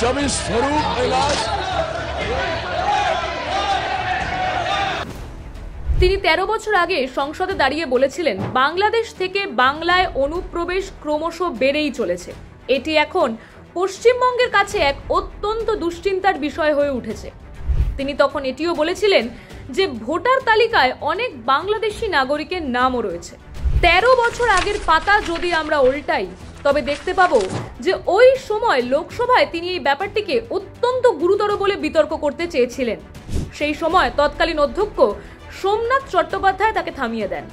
जब इस स्वरूप इलाज তিনি ১৩ বছর আগে সংসদে দাঁড়িয়ে বলেছিলেন বাংলাদেশ থেকে বাংলায় অনুপ্রবেশ ক্রমশ বেড়েই চলেছে। এটি এখন পশ্চিমবঙ্গের কাছে এক অত্যন্ত দুশ্চিন্তার বিষয় হয়ে উঠেছে। তিনি তখন এটিও বলেছিলেন যে ভোটার তালিকায় অনেক বাংলাদেশি নাগরিকের নামও রয়েছে। ১৩ বছর আগের পাতা যদি আমরা উল্টাই তবে দেখতে পাবো যে ওই সময় লোকসভায় তিনি এই ব্যাপারটিকে অত্যন্ত গুরুতর বলে বিতর্ক করতে চেয়েছিলেন। সেই সময় তৎকালীন অধ্যক্ষ সোমনাথ চট্টোপাধ্যায় তাকে থামিয়ে দেন।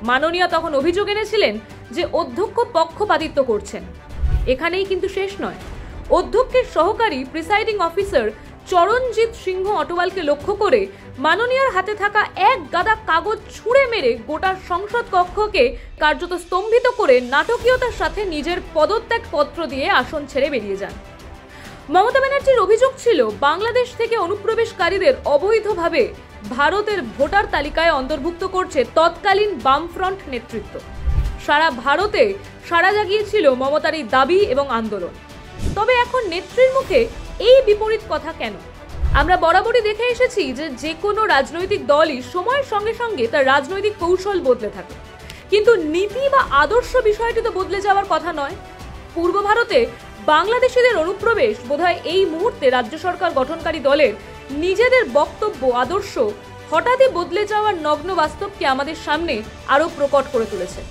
মাননীয়া তখন অভিযোগ এনেছিলেন যে অধ্যক্ষ পক্ষপাতিত্ব করছেন। এখানেই কিন্তু শেষ নয়। অধ্যক্ষের সহকারী প্রিসাইডিং অফিসার চরণজিৎ সিংহ অটোয়ালকে লক্ষ্য করে মাননীয়ার হাতে থাকা এক গাদা কাগজ ছুঁড়ে মেরে গোটা সংসদ কক্ষকে কার্যত স্তম্ভিত করে নাটকীয়তার সাথে নিজের পদত্যাগ পত্র দিয়ে আসন ছেড়ে বেরিয়ে যান। মমতা ব্যানার্জির অভিযোগ ছিল বাংলাদেশ থেকে অনুপ্রবেশকারীদের অবৈধভাবে ভারতের ভোটার তালিকায় অন্তর্ভুক্ত করছে তৎকালীন বামফ্রন্ট নেতৃত্ব। সারা ভারতে সাড়া জাগিয়েছিল মমতার এই দাবি এবং আন্দোলন। তবে এখন নেত্রীর মুখে এই বিপরীত কথা কেন? আমরা বরাবরই দেখে এসেছি যে কোনো রাজনৈতিক দলই সময়ের সঙ্গে সঙ্গে তার রাজনৈতিক কৌশল বদলে থাকে, কিন্তু নীতি বা আদর্শ বিষয়টি তো বদলে যাওয়ার কথা নয়। পূর্ব ভারতে বাংলাদেশিদের অনুপ্রবেশ বোধহয় এই মুহূর্তে রাজ্য সরকার গঠনকারী দলের নিজেদের বক্তব্য আদর্শ হঠাৎই বদলে যাওয়ার নগ্ন বাস্তবকে আমাদের সামনে আরো প্রকট করে তুলেছে।